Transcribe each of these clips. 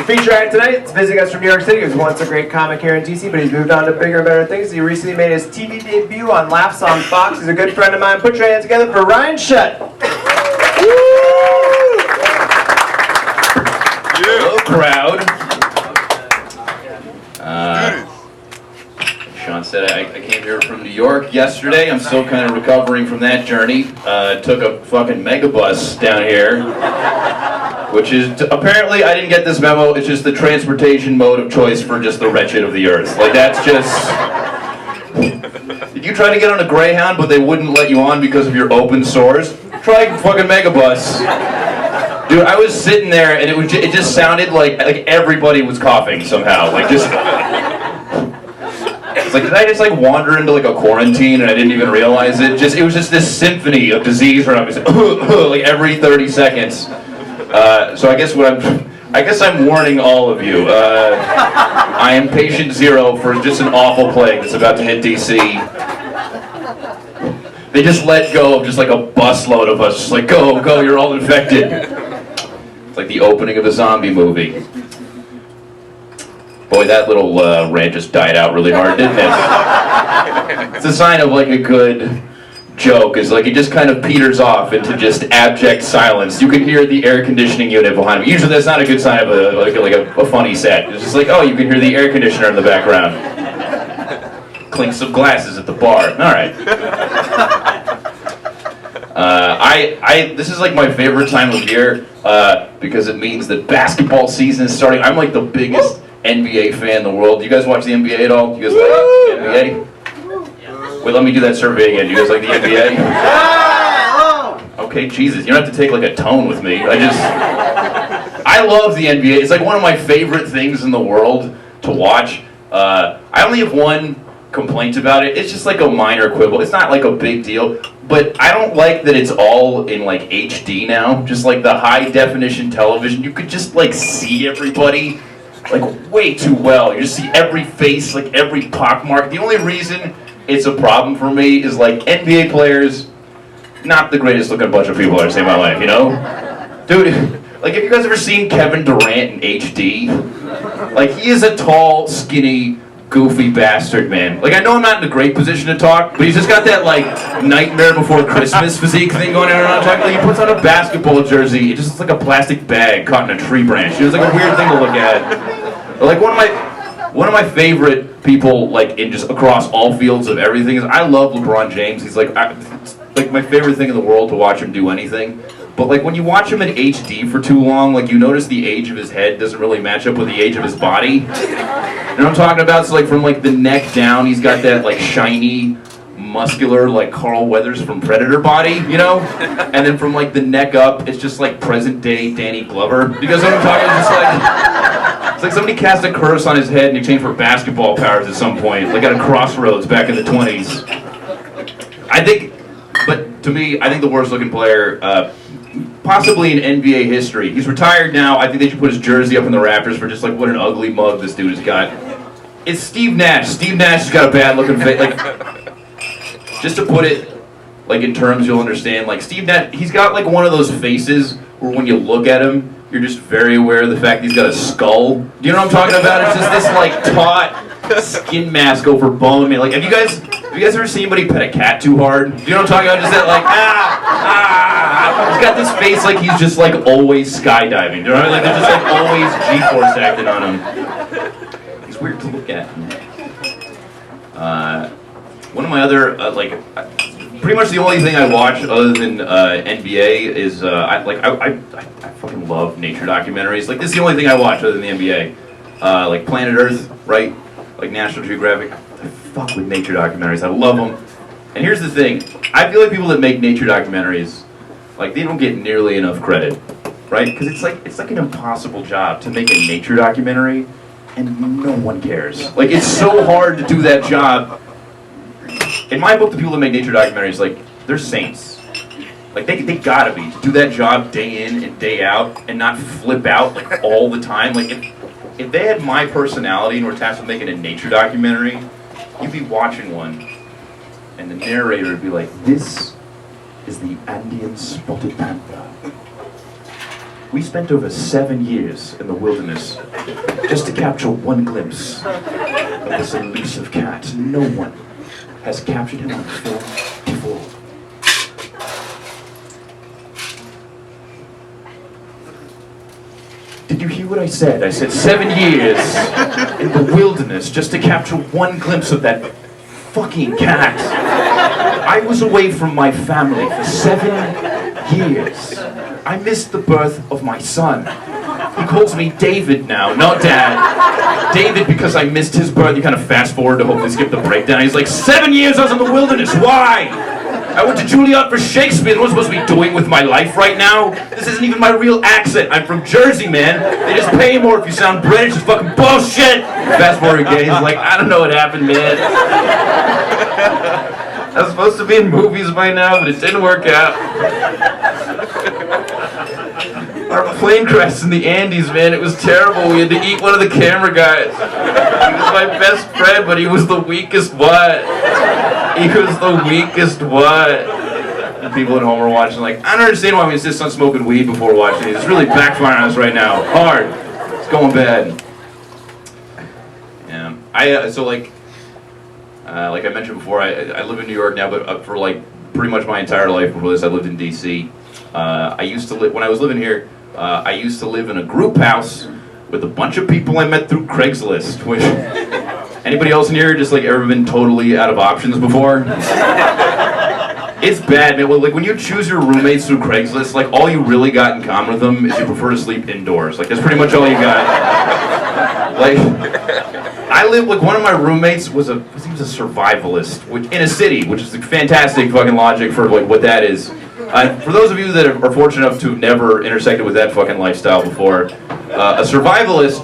The feature act tonight is visiting us from New York City. He was once a great comic here in DC, but he's moved on to bigger and better things. He recently made his TV debut on Laughs on Fox. He's a good friend of mine. Put your hands together for Ryan Schutt. Hello, crowd. Sean said I came here from New York yesterday. I'm still kind of recovering from that journey. Took a fucking megabus down here, which is apparently, I didn't get this memo, it's just the transportation mode of choice for just the wretched of the earth. Like, that's just... Did you try to get on a Greyhound, but they wouldn't let you on because of your open sores? Try fucking megabus. Dude, I was sitting there and it just sounded like everybody was coughing somehow. Like, just... It's like, did I just like wander into like a quarantine and I didn't even realize it? It was just this symphony of disease around me, like every 30 seconds. So I guess I'm warning all of you. I am patient zero for just an awful plague that's about to hit DC. They just let go of just like a busload of us, just like go, you're all infected. It's like the opening of a zombie movie. Boy, that little rant just died out really hard, didn't it? It's a sign of like a good joke, is like it just kind of peters off into just abject silence. You can hear the air conditioning unit behind me. Usually that's not a good sign of a funny set. It's just like, oh, you can hear the air conditioner in the background. Clinks of glasses at the bar. All right. This is like my favorite time of year because it means that basketball season is starting. I'm like the biggest NBA fan in the world. Do you guys watch the NBA at all? Do you guys like the NBA? Wait, let me do that survey again. Do you guys like the NBA? Okay, Jesus, you don't have to take like a tone with me. I love the NBA. It's like one of my favorite things in the world to watch. I only have one complaint about it. It's just like a minor quibble. It's not like a big deal, but I don't like that it's all in like HD now. Just like the high definition television. You could just like see everybody like way too well. You just see every face, like every pockmark. The only reason it's a problem for me is like NBA players, not the greatest looking bunch of people I've seen in my life, you know? Dude, like have you guys ever seen Kevin Durant in HD? Like he is a tall, skinny, goofy bastard, man. Like I know I'm not in a great position to talk, but he's just got that like Nightmare Before Christmas physique thing going on. Like he puts on a basketball jersey, it just looks like a plastic bag caught in a tree branch. It was like a weird thing to look at. But, like one of my favorite people, like in just across all fields of everything, is I love LeBron James. He's like my favorite thing in the world to watch him do anything. But like when you watch him in HD for too long, like you notice the age of his head doesn't really match up with the age of his body. You know what I'm talking about? So like from like the neck down, he's got that like shiny, muscular like Carl Weathers from Predator body, you know? And then from like the neck up, it's just like present day Danny Glover. Because what I'm talking about, just like it's like somebody cast a curse on his head in exchange for basketball powers at some point, like at a crossroads back in the 20s. But to me, I think the worst looking player, possibly in NBA history. He's retired now. I think they should put his jersey up in the Raptors for just like what an ugly mug this dude has got. It's Steve Nash. Steve Nash has got a bad looking face. Like, just to put it like in terms you'll understand, like Steve Nash, he's got like one of those faces where when you look at him, you're just very aware of the fact that he's got a skull. Do you know what I'm talking about? It's just this like taut skin mask over bone. I mean, like, have you guys ever seen anybody pet a cat too hard? Do you know what I'm talking about? Just that like, he's got this face like he's just like always skydiving. Do you know what I mean? Like they're just like always G-force acting on him. He's weird to look at. One of my other pretty much the only thing I watch other than NBA is I fucking love nature documentaries. Like this is the only thing I watch other than the NBA. Like Planet Earth, right? Like National Geographic. I fuck with nature documentaries. I love them. And here's the thing. I feel like people that make nature documentaries, like they don't get nearly enough credit, right? Because it's like an impossible job to make a nature documentary, and no one cares. Like it's so hard to do that job. In my book, the people that make nature documentaries, like they're saints. Like they gotta be to do that job day in and day out and not flip out like all the time. Like if they had my personality and were tasked with making a nature documentary, you'd be watching one, and the narrator would be like, "This is the Andean spotted panther. We spent over 7 years in the wilderness just to capture one glimpse of this elusive cat. No one has captured him on film before. Did you hear what I said? I said 7 years in the wilderness just to capture one glimpse of that fucking cat. I was away from my family for 7 years. I missed the birth of my son. He calls me David now, not Dad. David because I missed his birth. You kind of fast forward to hopefully skip the breakdown. He's like, 7 years I was in the wilderness, why? I went to Juilliard for Shakespeare. What am I supposed to be doing with my life right now? This isn't even my real accent. I'm from Jersey, man. They just pay more if you sound British. It's fucking bullshit. Fast forward again. He's like, I don't know what happened, man. I was supposed to be in movies by now, but it didn't work out. Our plane crashed in the Andes, man. It was terrible. We had to eat one of the camera guys. He was my best friend, but he was the weakest what? He was the weakest what? And people at home are watching like, I don't understand why we insist on smoking weed before watching these. It's really backfiring on us right now. Hard. It's going bad. Yeah. Like I mentioned before, I live in New York now, but for like pretty much my entire life before this, I lived in D.C. I used to live, when I was living here, I used to live in a group house with a bunch of people I met through Craigslist. Which, anybody else in here just like ever been totally out of options before? It's bad, man. Well, like when you choose your roommates through Craigslist, like all you really got in common with them is you prefer to sleep indoors. Like that's pretty much all you got. Like, I lived, like one of my roommates was he was a survivalist, which, in a city, which is a fantastic fucking logic for like what that is. For those of you that are fortunate enough to have never intersected with that fucking lifestyle before, a survivalist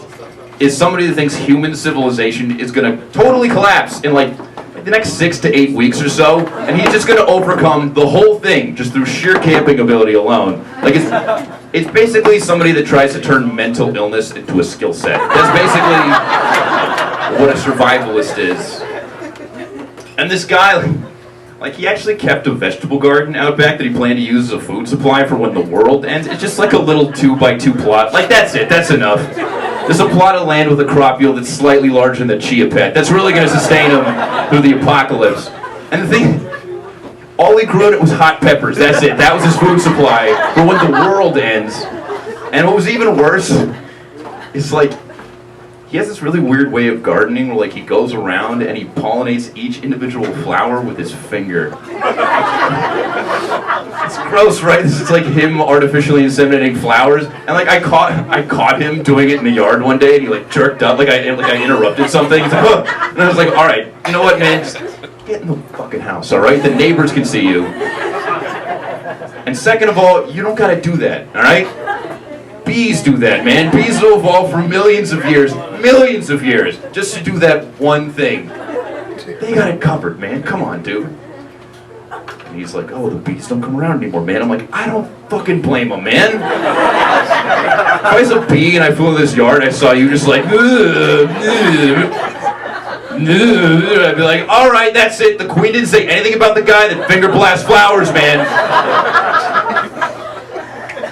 is somebody that thinks human civilization is gonna totally collapse in like the next 6 to 8 weeks or so, and he's just gonna overcome the whole thing just through sheer camping ability alone. Like it's basically somebody that tries to turn mental illness into a skill set. That's basically what a survivalist is. And this guy, like he actually kept a vegetable garden out back that he planned to use as a food supply for when the world ends. It's just like a little 2x2 plot. Like that's it, that's enough. There's a plot of land with a crop yield that's slightly larger than the chia pet. That's really gonna sustain him through the apocalypse. And the thing, all he grew in it was hot peppers, that's it. That was his food supply for when the world ends. And what was even worse is like, he has this really weird way of gardening where like he goes around and he pollinates each individual flower with his finger. It's gross, right? This is like him artificially inseminating flowers. And like I caught him doing it in the yard one day and he like jerked up, like I interrupted something. He's like, oh. And I was like, alright, you know what, man? Just get in the fucking house, alright? The neighbors can see you. And second of all, you don't gotta do that, alright? Bees do that, man. Bees will evolve for millions of years, just to do that one thing. They got it covered, man. Come on, dude. And he's like, oh, the bees don't come around anymore, man. I'm like, I don't fucking blame him, man. If I was a bee and I flew in this yard and I saw you just like, I'd be like, all right, that's it. The queen didn't say anything about the guy that finger blasts flowers, man.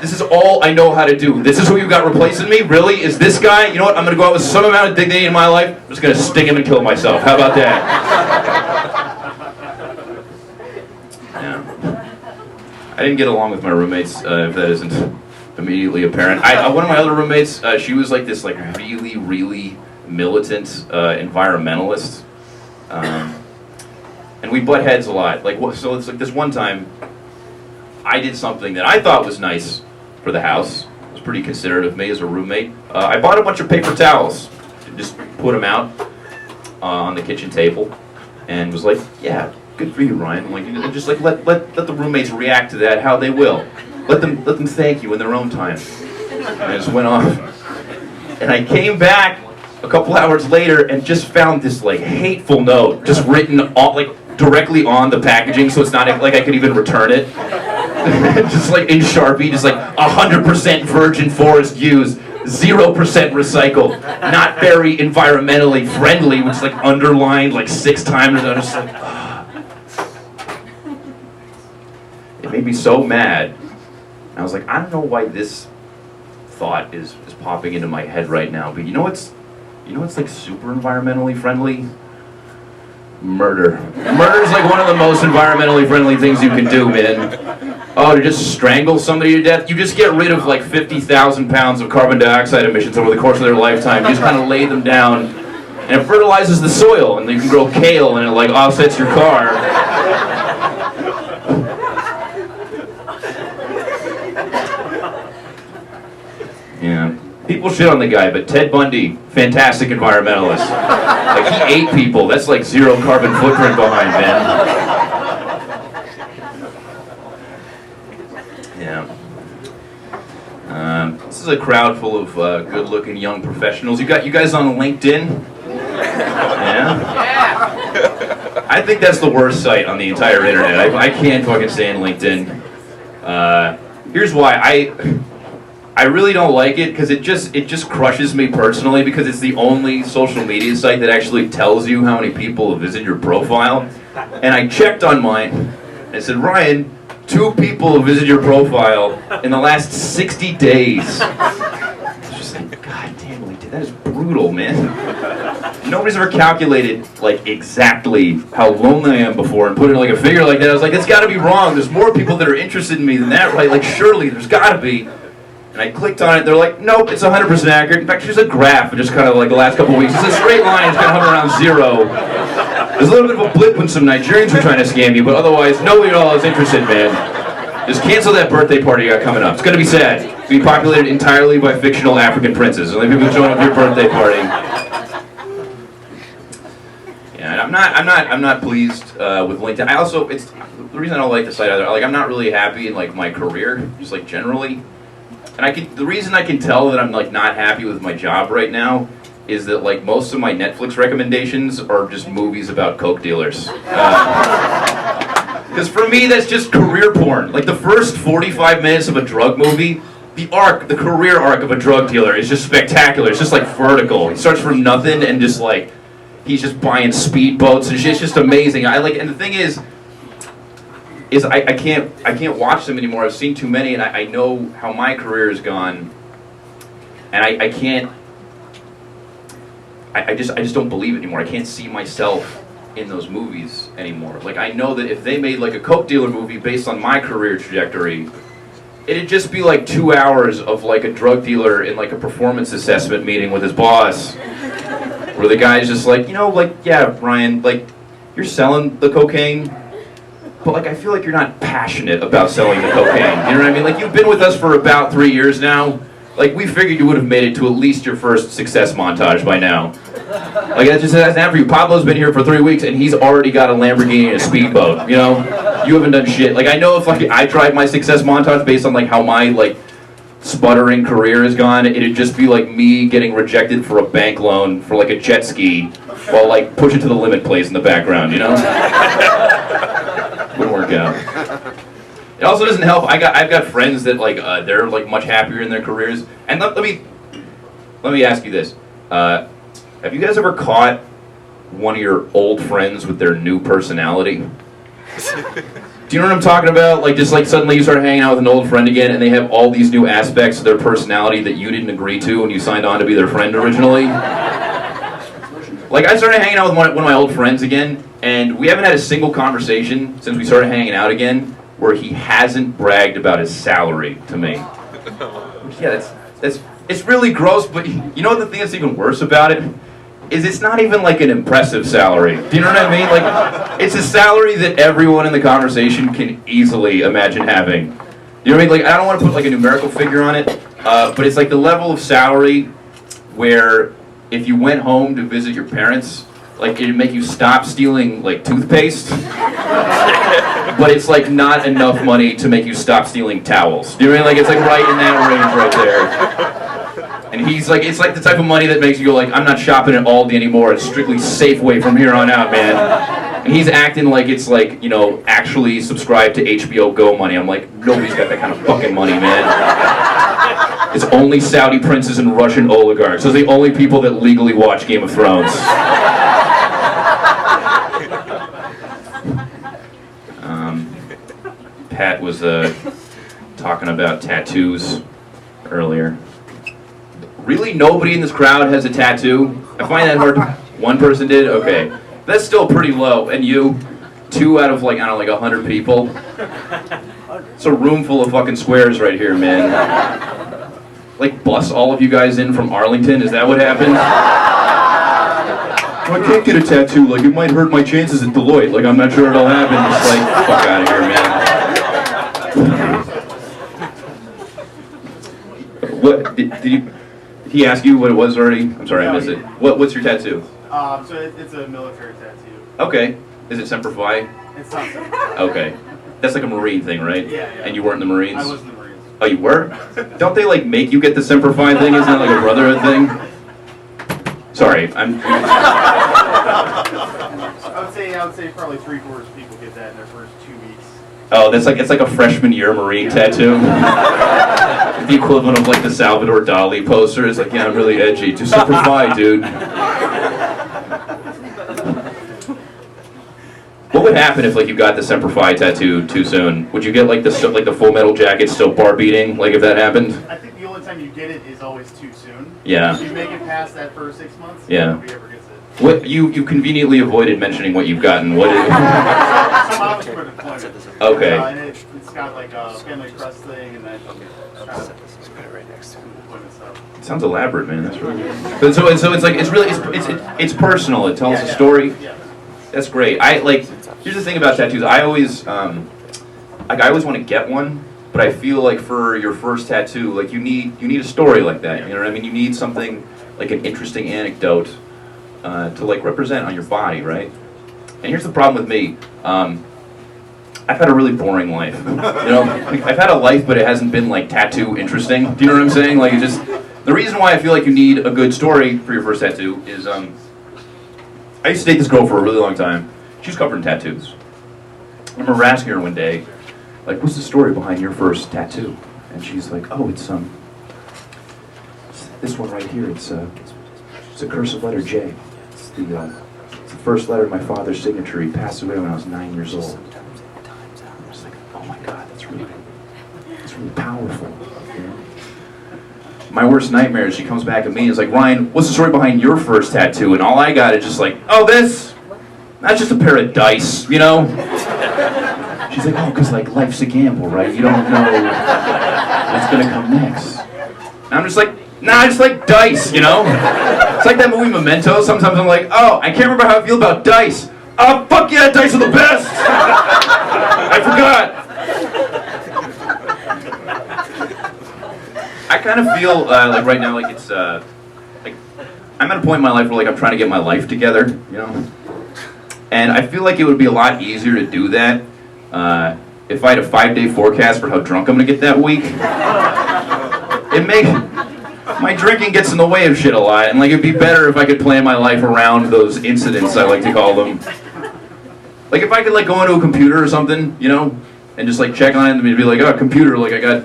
This is all I know how to do. This is who you got replacing me? Really? Is this guy? You know what? I'm going to go out with some amount of dignity in my life. I'm just going to sting him and kill myself. How about that? Yeah. I didn't get along with my roommates, if that isn't immediately apparent. One of my other roommates, she was like this like really, really militant environmentalist. And we butt heads a lot. So it's like this one time, I did something that I thought was nice for the house. It was pretty considerate of me as a roommate. I bought a bunch of paper towels, and just put them out on the kitchen table, and was like, "Yeah, good for you, Ryan." Like, just like let the roommates react to that how they will. Let them thank you in their own time. And I just went off, and I came back a couple hours later and just found this like hateful note just written on, like directly on the packaging, so it's not like I could even return it. Just like in Sharpie, just like 100% virgin forest used, 0% recycled, not very environmentally friendly, which is like underlined like 6 times. And I was just like, It made me so mad. I was like, I don't know why this thought is popping into my head right now. But you know what's like super environmentally friendly? Murder. Murder is like one of the most environmentally friendly things you can do, man. Oh, to just strangle somebody to death? You just get rid of like 50,000 pounds of carbon dioxide emissions over the course of their lifetime. You just kind of lay them down, and it fertilizes the soil, and you can grow kale, and it like offsets your car. Yeah. People shit on the guy, but Ted Bundy, fantastic environmentalist. Like, he ate people. That's like zero carbon footprint behind, man. Yeah. This is a crowd full of good-looking young professionals. You guys on LinkedIn? Yeah? I think that's the worst site on the entire internet. I can't fucking stand LinkedIn. Here's why. I really don't like it because it just crushes me personally, because it's the only social media site that actually tells you how many people have visited your profile. And I checked on mine and it said, Ryan, 2 people have visited your profile in the last 60 days. It's just like, God damn, that is brutal, man. Nobody's ever calculated like exactly how lonely I am before and put in like a figure like that. I was like, that's gotta be wrong. There's more people that are interested in me than that, right? Like, surely there's gotta be. And I clicked on it, they're like, nope, it's 100% accurate. In fact, here's a graph of just kind of like the last couple of weeks. It's a straight line, it's kind of hovering around 0. There's a little bit of a blip when some Nigerians are trying to scam you, but otherwise, nobody at all is interested, man. Just cancel that birthday party you got coming up. It's gonna be sad. It's gonna be populated entirely by fictional African princes. Only people showing up to your birthday party. Yeah, and I'm not pleased with LinkedIn. I also, it's the reason I don't like the site either. Like, I'm not really happy in like my career, just like generally. And the reason I can tell that I'm like not happy with my job right now is that like most of my Netflix recommendations are just movies about coke dealers. Because for me, that's just career porn. Like, the first 45 minutes of a drug movie, the career arc of a drug dealer is just spectacular. It's just like vertical. He starts from nothing and just like, he's just buying speedboats and shit. It's just amazing. And the thing is I can't watch them anymore. I've seen too many, and I know how my career has gone, and I just don't believe it anymore. I can't see myself in those movies anymore. Like, I know that if they made like a coke dealer movie based on my career trajectory, it'd just be like 2 hours of like a drug dealer in like a performance assessment meeting with his boss, where the guy's just like, yeah, Ryan, like, you're selling the cocaine, but like, I feel like you're not passionate about selling the cocaine. You know what I mean? Like, you've been with us for about 3 years now. Like, we figured you would have made it to at least your first success montage by now. Like, that just hasn't happened for you. Pablo's been here for 3 weeks, and he's already got a Lamborghini and a speedboat, you know? You haven't done shit. Like, I know if like I tried my success montage based on like how my like sputtering career has gone, it'd just be like me getting rejected for a bank loan for like a jet ski while like Push It to the Limit plays in the background, you know? Wouldn't work out. It also doesn't help. I've got friends that like they're like much happier in their careers. And let me ask you this: have you guys ever caught one of your old friends with their new personality? Do you know what I'm talking about? Like, just like suddenly you start hanging out with an old friend again, and they have all these new aspects of their personality that you didn't agree to when you signed on to be their friend originally. Like, I started hanging out with one of my old friends again, and we haven't had a single conversation since we started hanging out again where he hasn't bragged about his salary to me. Yeah, it's really gross, but you know what the thing that's even worse about it is? It's not even like an impressive salary. Do you know what I mean? Like, it's a salary that everyone in the conversation can easily imagine having. You know what I mean? Like, I don't want to put like a numerical figure on it, but it's like the level of salary where if you went home to visit your parents, like, it'd make you stop stealing like toothpaste, but it's like not enough money to make you stop stealing towels. Do you know what I mean? Like, it's like right in that range right there. And he's like, it's like the type of money that makes you go like, I'm not shopping at Aldi anymore. It's strictly Safeway from here on out, man. And he's acting like it's like, you know, actually subscribed to HBO Go money. I'm like, nobody's got that kind of fucking money, man. It's only Saudi princes and Russian oligarchs. Those are the only people that legally watch Game of Thrones. Pat was talking about tattoos earlier. Really, nobody in this crowd has a tattoo? I find that hard. One person did? Okay. That's still pretty low. And you? 2 out of like, I don't know, like 100 people? It's a room full of fucking squares right here, man. Like, bus all of you guys in from Arlington? Is that what happened? I can't get a tattoo. Like, it might hurt my chances at Deloitte. Like, I'm not sure it'll happen. Just like, fuck out of here, man. What, did he ask you what it was already? I'm sorry, I missed it. What's your tattoo? So it's a military tattoo. Okay. Is it Semper Fi? It's not Semper Fi. Okay. That's like a Marine thing, right? Yeah. And you weren't in the Marines? I was in the Marines. Oh, you were? Don't they like make you get the Semper Fi thing? Isn't that like a brotherhood thing? Sorry, I would say probably 3/4 of people get that in their first 2 weeks. Oh, it's like a freshman year Marine tattoo. The equivalent of like the Salvador Dali poster. It's like, yeah, I'm really edgy. Just Semper Fi, dude. What would happen if like you got the Semper Fi tattoo too soon? Would you get like the Full Metal Jacket soap bar beating? Like if that happened? I think the only time you get it is always too soon. Yeah. If you make it past that first 6 months, yeah. nobody ever gets it. What you conveniently avoided mentioning what you've gotten. What is? Some office for deployment. Okay. And it's got like a family crest thing, and then right next to deployment stuff. It sounds elaborate, man. That's really good. But so it's like it's personal. It tells a story. Yeah. That's great. Here's the thing about tattoos. I always want to get one, but I feel like for your first tattoo, like you need a story like that. You know what I mean? You need something like an interesting anecdote to like represent on your body, right? And here's the problem with me. I've had a really boring life. You know, like, I've had a life, but it hasn't been like tattoo interesting. Do you know what I'm saying? Like, the reason why I feel like you need a good story for your first tattoo is I used to date this girl for a really long time. She was covered in tattoos. I remember asking her one day, like, what's the story behind your first tattoo? And she's like, oh, it's this one right here. It's a cursive letter J. It's the first letter of my father's signature. He passed away when I was 9 years old. I was like, oh my God, that's really powerful. You know? My worst nightmare is she comes back at me and is like, Ryan, what's the story behind your first tattoo? And all I got is just like, oh, that's just a pair of dice, you know? She's like, oh, because like life's a gamble, right? You don't know what's gonna come next. And I'm just like, nah, I just like dice, you know? It's like that movie Memento. Sometimes I'm like, oh, I can't remember how I feel about dice. Oh, fuck yeah, dice are the best! I forgot. I kind of feel like right now, like it's like I'm at a point in my life where like I'm trying to get my life together, you know. And I feel like it would be a lot easier to do that if I had a 5-day forecast for how drunk I'm gonna get that week. My drinking gets in the way of shit a lot, and like it'd be better if I could plan my life around those incidents, I like to call them. Like if I could like go into a computer or something, you know, and just like check on it and be like, oh, computer, like I got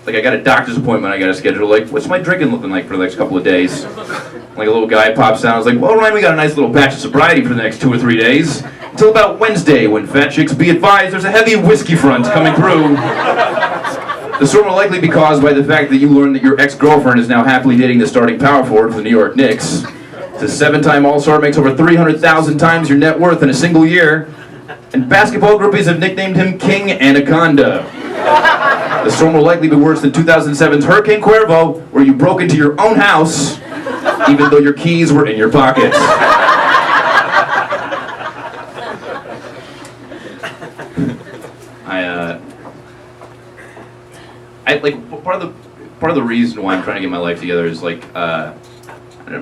a doctor's appointment I got to schedule. Like, what's my drinking looking like for the next couple of days? Like a little guy pops down. I was like, well, Ryan, we got a nice little batch of sobriety for the next 2 or 3 days until about Wednesday, when fat chicks be advised there's a heavy whiskey front coming through. The storm will likely be caused by the fact that you learn that your ex-girlfriend is now happily dating the starting power forward for the New York Knicks. The 7-time All-Star makes over 300,000 times your net worth in a single year, and basketball groupies have nicknamed him King Anaconda. The storm will likely be worse than 2007's Hurricane Cuervo, where you broke into your own house, even though your keys were in your pockets. I like part of the reason why I'm trying to get my life together is like I'm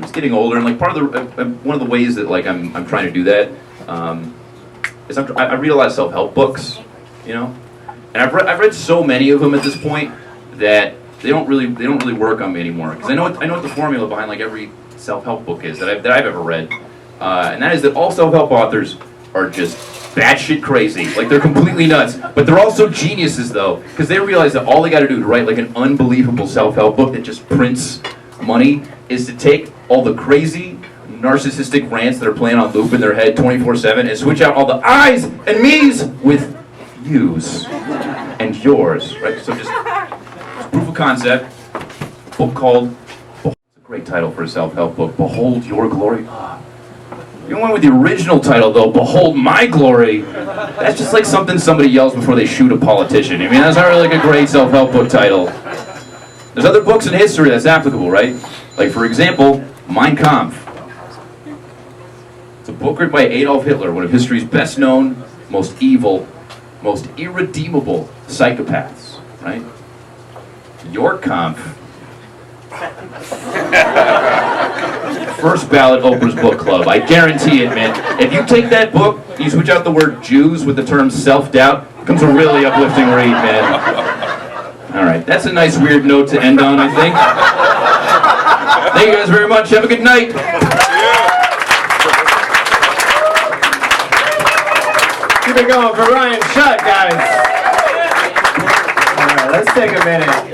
just getting older, and like part of the one of the ways that like I'm trying to do that is I read a lot of self-help books, you know. And I've read so many of them at this point that they don't really work on me anymore, because I know what the formula behind like every self-help book is that I've ever read, and that is that all self-help authors are just batshit crazy, like they're completely nuts, but they're also geniuses though, because they realize that all they got to do to write like an unbelievable self-help book that just prints money is to take all the crazy narcissistic rants that are playing on loop in their head 24/7 and switch out all the I's and me's with yous and yours, right? So just proof of concept, book called Great title for a self-help book. Behold Your Glory. Ah. You went with the original title, though, Behold My Glory. That's just like something somebody yells before they shoot a politician. I mean, that's not really like a great self-help book title. There's other books in history that's applicable, right? Like, for example, Mein Kampf. It's a book written by Adolf Hitler, one of history's best-known, most evil, most irredeemable psychopaths, right? Your Kampf. First ballot Oprah's Book Club. I guarantee it, man. If you take that book, you switch out the word Jews with the term self-doubt, it becomes a really uplifting read, man. All right, that's a nice weird note to end on, I think. Thank you guys very much. Have a good night. Keep it going for Ryan Schutt, guys. All right, let's take a minute.